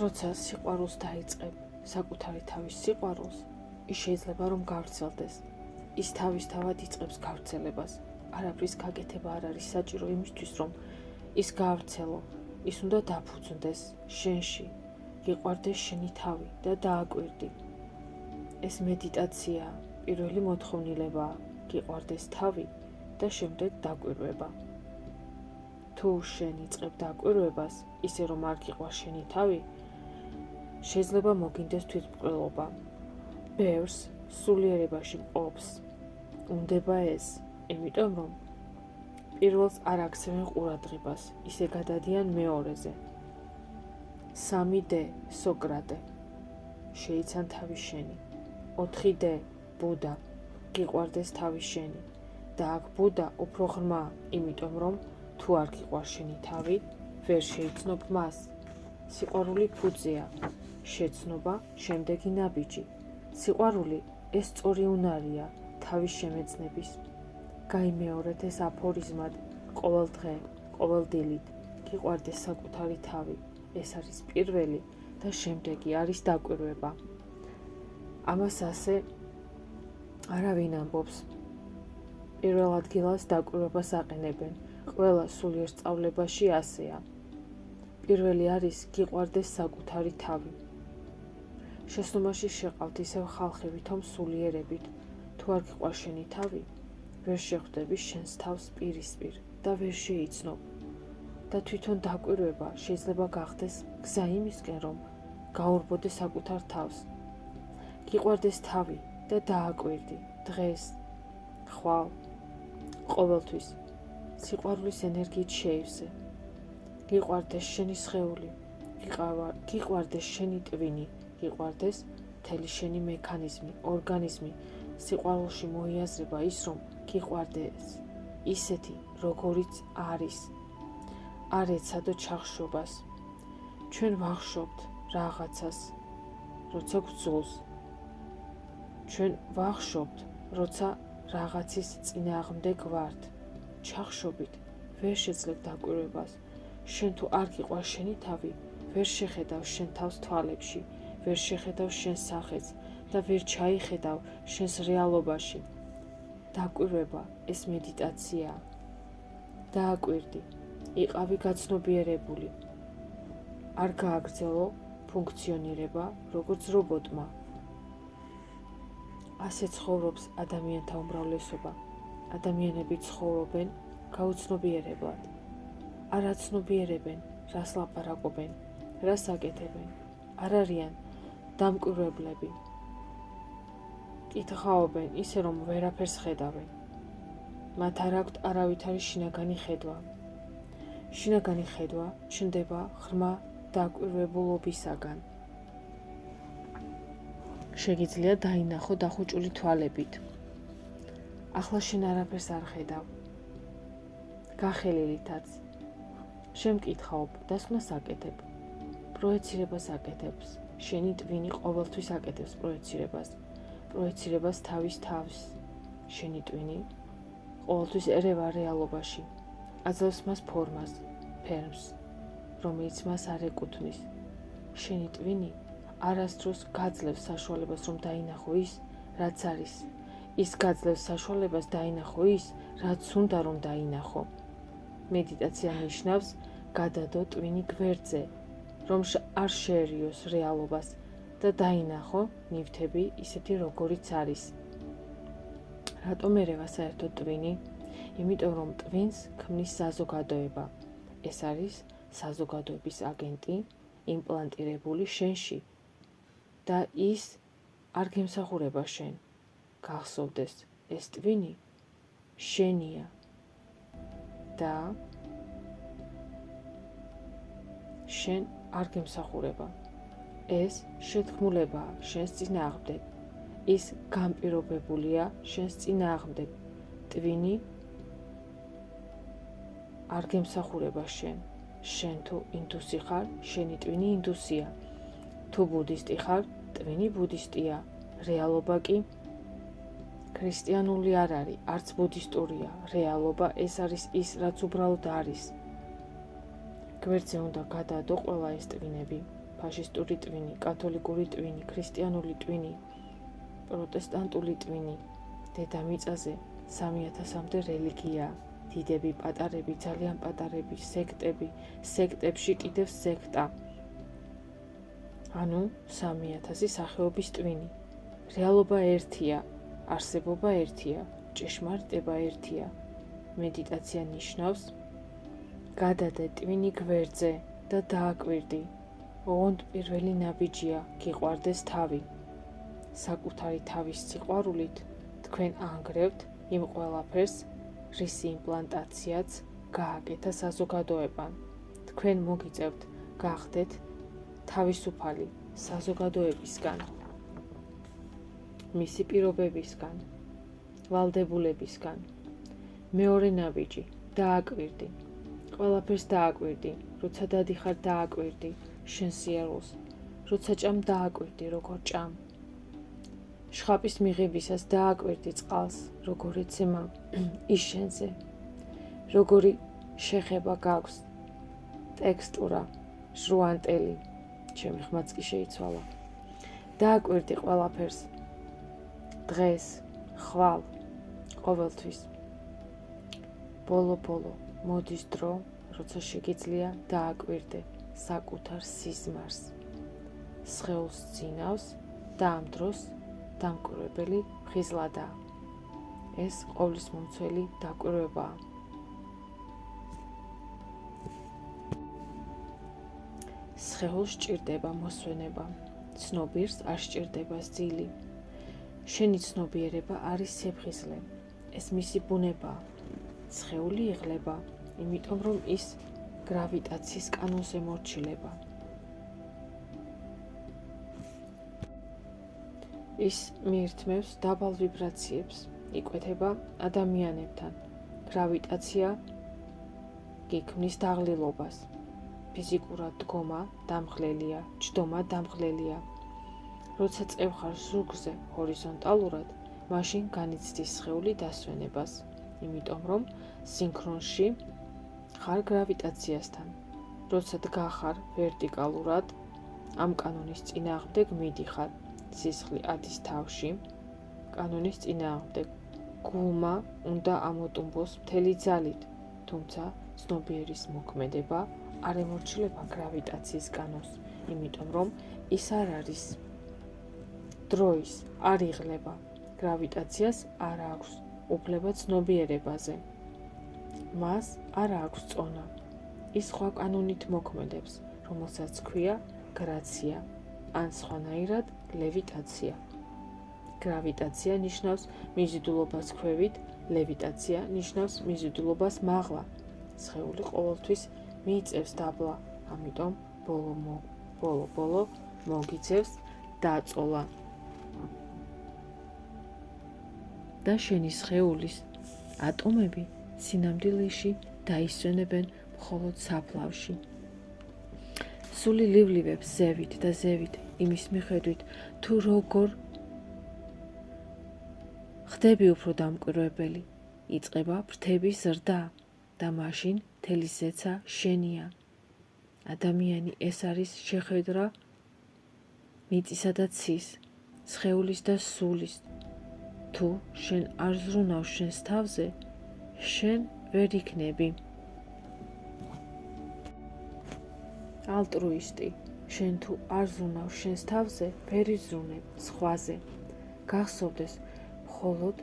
როცა სიყვარულს დაიწყებ, საკუთარი თავის სიყვარულს, ის შეიძლება რომ გავრცელდეს. ის თავისთავად იწყებს გავრცელებას. არაფრის გაკეთება არ არის საჭირო იმისთვის, რომ ის გავრცელო. ის უნდა დაფუძნდეს შენში, გიყვარდეს შენი თავი და დააკვირდი. ეს მედიტაცია პირველი მოთხოვნილებაა, გიყვარდეს თავი და შემდეგ დაკვირვება. თუ შენ იწყებ დაკვირვებას, ისე რომ არ გიყვარს შენი თავი, შეიძლება მოგინდეს თვითმკვლელობა. ბევრს სულიერებაში მყოფს. უნდება ეს, იმიტომ რომ პირველს არ აქცევენ ყურადღებას, ისე გადადიან მეორეზე. 3D სოკრატე, შეიცან თავი შენი. 4D ბუდა, გიყვარდეს თავი შენი. და აქ ბუდა უფრო ღრმა, იმიტომ რომ თუ არ გიყვარს შენი თავი, ვერ შეიცნობ მას. სიყვარული ფუძეა, შეცნობა შემდეგი ნაბიჯი. სიყვარული ეს სწორი უნარია თავის შემეცნების. გაიმეორეთ ეს აფორიზმად ყოველ დღე, ყოველ დილით. გიყვარდეს საკუთარი თავი, ეს არის პირველი და შემდეგი არის დაკვირვება. ამას ასე არავინ ამბობს. პირველ ადგილას დაკვირვებას აყენებენ. ყველა სულიერ სწავლებაში ასეა. პირველი არის გიყვარდეს საკუთარი თავი. შეცნობაში შეყავთ ისევ ხალხი, ვითომ სულიერებით. თუ არ გიყვარს შენი თავი, ვერ შეხვდები შენს თავს პირისპირ და ვერ შეიცნობ. და თვითონ დაკვირვება შეიძლება გახდეს გზა იმისკენ, რომ გაურბოდე საკუთარ თავს. გიყვარდეს თავი და დააკვირდი დღეს, ხვალ, ყოველთვის. სიყვარულის ენერგიით შეივსე. გიყვარდეს შენი სხეული, გიყვარდეს შენი ტვინი, გიყვარდეს მთელი შენი მექანიზმი, ორგანიზმი. სიყვარულში მოიაზრება ის, რომ გიყვარდეს ისეთი, როგორიც არის. არ ეცადო ჩახშობას. ჩვენ ვახშობთ რაღაცას, როცა გვძულს. ჩვენ ვახშობთ, როცა რაღაცის წინააღმდეგ ვართ. ჩახშობით ვერ შეძლებ დაკვირვებას. შენ თუ არ გიყვარს შენი თავი, ვერ შეხედავ შენ თავს თვალებში, ვერ შეხედავ შენ სახეს და ვერ ჩაიხედავ შენს რეალობაში. დაკვირვება ეს მედიტაციაა. დააკვირდი, იყავი გაცნობიერებული. არ გააგრძელო ფუნქციონირება როგორც რობოტმა. ასე ცხოვრობს ადამიანთა უმრავლესობა. ადამიანები ცხოვრობენ გაუცნობიერებლად. არ აცნობიერებენ, რას ლაპარაკობენ, რას აკეთებენ. არ არიან დამკვირვებლები. კითხაობენ ისე, რომ ვერაფერს ხედავენ. მათ არ აქვთ არავითარი შინაგანი ხედვა. შინაგანი ხედვა ჩნდება ღრმა დაკვირვებულობისაგან. შეგიძლია დაინახო დახუჭული თვალებით. ახლა შენ არაფერს არ ხედავ. გახელილითაც. შემკითხაობ, დასკვნას აკეთებ. პროექცირებას აკეთებს. შენი ტვინი ყოველთვის აკეთებს პროექცირებას. პროექცირებას თავის თავს. შენი ტვინი ყოველთვის ერევა რეალობაში. აძლევს მას ფორმას, ფერმს, რომელიც მას არ ეკუთვნის. შენი ტვინი არასდროს გაძლევს საშუალებას, რომ დაინახო ის, რაც არის. ის გაძლევს საშუალებას დაინახო ის, რაც უნდა რომ დაინახო. მედიტაცია ნიშნავს გადადო ტვინი გვერდზე, რომ არ შეერიოს რეალობას და დაინახო ნივთები ისეთი, როგორიც არის. რატომ ერევა საერთოდ ტვინი? იმიტომ რომ ტვინს ქმნის საზოგადოება. ეს არის საზოგადოების აგენტი, იმპლანტირებული შენში და ის არ გემსახურება შენ. გახსოვდეს, ეს ტვინი შენია და შენ არ გემსახურება. ეს შეთქმულებაა შენს წინააღმდეგ. ის განპირობებულია შენს წინააღმდეგ. ტვინი არ გემსახურება შენ. შენ თუ ინდუსი ხარ, შენი ტვინი ინდუსია. თუ ბუდისტი ხარ, ტვინი ბუდისტია. რეალობა კი ქრისტიანული არ არის, არც ბუდისტურია. რეალობა ეს არის ის, რაც უბრალოდ არის. გვერდზე უნდა გადაადო ყველა ეს ტვინები, ფაშისტური ტვინი, კათოლიკური ტვინი, ქრისტიანული ტვინი, პროტესტანტული ტვინი. დედამიწაზე 3000-მდე რელიგიაა. დიდები, პატარები, ძალიან პატარები, სექტები, სექტებში კიდევ სექტა. ანუ 3000 სახეობის ტვინი. რეალობა ერთია, არსებობა ერთია, ჭეშმარიტება ერთია. მედიტაცია ნიშნავს გადადე ტვინი გვერდზე და დააკვირდი. ოღონდ პირველი ნაბიჯია გიყვარდეს თავი. საკუთარი თავის სიყვარულით თქვენ ანგრევთ იმ ყველაფერს, რის იმპლანტაციაც გააკეთა საზოგადოებამ. თქვენ მოგიწევთ გახდეთ თავისუფალი საზოგადოებისგან, მისი პირობებისგან, ვალდებულებისგან. მეორე ნაბიჯი დააკვირდი. ყველაფერს დააკვირდი, როცა დადიხარ დააკვირდი შენ სიარულს, როცა ჭამ დააკვირდი როგორ ჭამ. შხაპის მიღებისას დააკვირდი წყალს, როგორ ეცემა ის შენზე, როგორი შეხება გაქვს, ტექსტურა, ჟრუანტელი, ჩემი ხმაც კი შეიცვალა. დააკვირდი ყველაფერს, დღეს, ხვალ, ყოველთვის. ბოლო-ბოლო მოდის დრო, როცა შეგიძლია დააკვირდე საკუთარ სიზმარს. სხეულს ძინავს და ამ დროს დამკვირვებელი ხიზლადაა. ეს ყოვლისმომცველი დაკვირვებაა. სხეულს სჭირდება მოსვენება, ცნობიერს არ სჭირდება ზილი. შენი ცნობიერება არის სიფხიზლე, ეს მისი ბუნებაა. სხეული იღლება, იმიტომ რომ ის გრავიტაციის კანონს ემორჩილება. ის მიირთმევს დაბალ ვიბრაციებს, იკვეთება ადამიანებთან. გრავიტაცია გიქმნის დაღლილობას. ფიზიკურად დგომა დამღლელია, ჯდომა დამღლელია. როცა წევხარ ზურგზე ჰორიზონტალურად, მაშინ განიცდის სხეული დასვენებას, იმიტომ რომ სინქრონში ხარ გრავიტაციასთან. როცა დგახარ ვერტიკალურად, ამ კანონის წინააღმდეგ მიდიხარ. სისხლი ადის თავში, კანონის წინააღმდეგ. გულმა უნდა ამოტუმბოს მთელი ძალით, თუმცა ცნობიერის მოქმედება არ ემორჩილება გრავიტაციის კანონს, იმიტომ რომ ის არ არის. დროის არ იღლება, გრავიტაციას არ აქვს უფლება ცნობიერებაზე. მას არ აქვს წონა. ის სხვა კანონით მოქმედებს, რომელსაც ქვია გრაცია, ან სხვანაირად ლევიტაცია. გრავიტაცია ნიშნავს მიზიდულობას ქვევით, ლევიტაცია ნიშნავს მიზიდულობას მაღლა. სხეული ყოველთვის მიიწევს დაბლა, ამიტომ ბოლო-ბოლო მოგიწევს დაწოლა. და შენი სხეულის ატომები სინამდვილეში დაისვენებენ მხოლოდ საფლავში. სული ლივლივებს ზევით და ზევით, იმის მიხედვით, თუ როგორ ხდები უფრო დამკვირვებელი, იწყება ფრთების ზრდა და მაშინ მთელი ზეცა შენია. ადამიანი ეს არის შეხედრა მიწისა და ცის, სხეულის და სულის. თუ შენ არ ზრუნავს შენს თავზე, შენ ვერ იქნები ალტრუისტი. შენ თუ არ ზრუნავს შენს თავზე, ვერ იზრუნებ სხვაზე. გახსოვდეს, მხოლოდ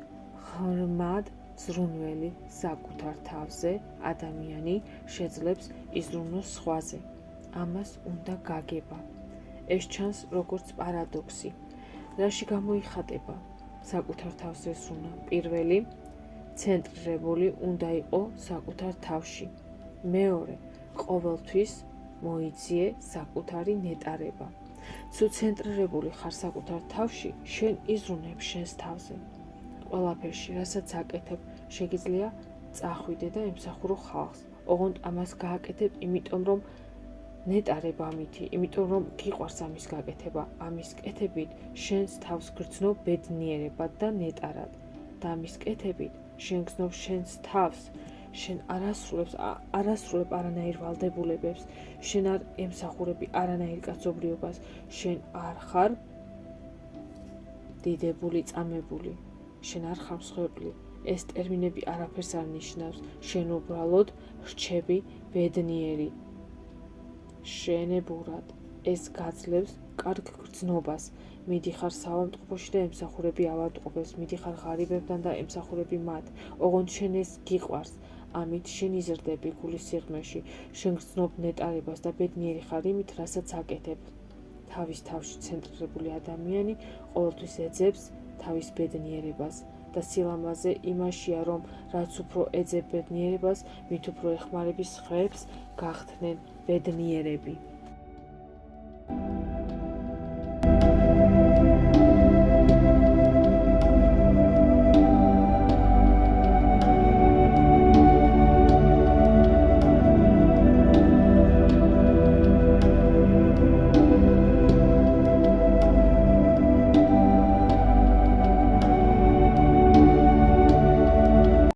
ღრმად ზრუნველი საკუთარ თავზე ადამიანი შეძლებს იზრუნოს სხვაზე. ამას უნდა გაგება. ეს ჩანს როგორც პარადოქსი. რაში გამოიხატება საკუთარ თავზე ზრუნა? პირველი, ცენტრირებული უნდა იყო საკუთარ თავში. მეორე, ყოველთვის მოიძიე საკუთარი ნეტარება. თუ ცენტრირებული ხარ საკუთარ თავში, შენ იზრუნებ შენს თავზე. ყველაფერში, რასაც აკეთებ, შეგიძლია წახვიდე და ემსახურო ხალხს. ოღონდ ამას გააკეთებ, იმიტომ რომ ნეტარება ამითი, იმიტომ რომ გიყვარს ამის გაკეთება. ამის კეთებით შენს თავს გრძნობ ბედნიერებად და ნეტარად. და ამის კეთებით შენ გრძნობ შენს თავს შენ არასრულებ არანაირ ვალდებულებებს, შენ არ ემსახურები არანაირ კაცობრიობას, შენ არ ხარ დიდებული, წამებული, შენ არ ხარ მსხვერპლი. ეს ტერმინები არაფერს არ ნიშნავს, შენ უბრალოდ რჩები ბედნიერი. შენებურად ეს გაძლევს კარგ გრძნობას. მიდიხარ საავადმყოფოში და ემსახურები ავადმყოფებს, მიდიხარ ღარიბებთან და ემსახურები მათ. ოღონდ შენ ეს გიყვარს, ამით შენ იზრდები გულის სიღრმეში, შენ გრძნობ ნეტარებას და ბედნიერი ხარ იმით, რასაც აკეთებ. თავის თავში ცენტრირებული ადამიანი ყოველთვის ეძებს თავის ბედნიერებას და სილამაზე იმაშია, რომ რაც უფრო ეძებ ბედნიერებას, მით უფრო ეხმარების ხეებს გახდნენ ბედნიერები.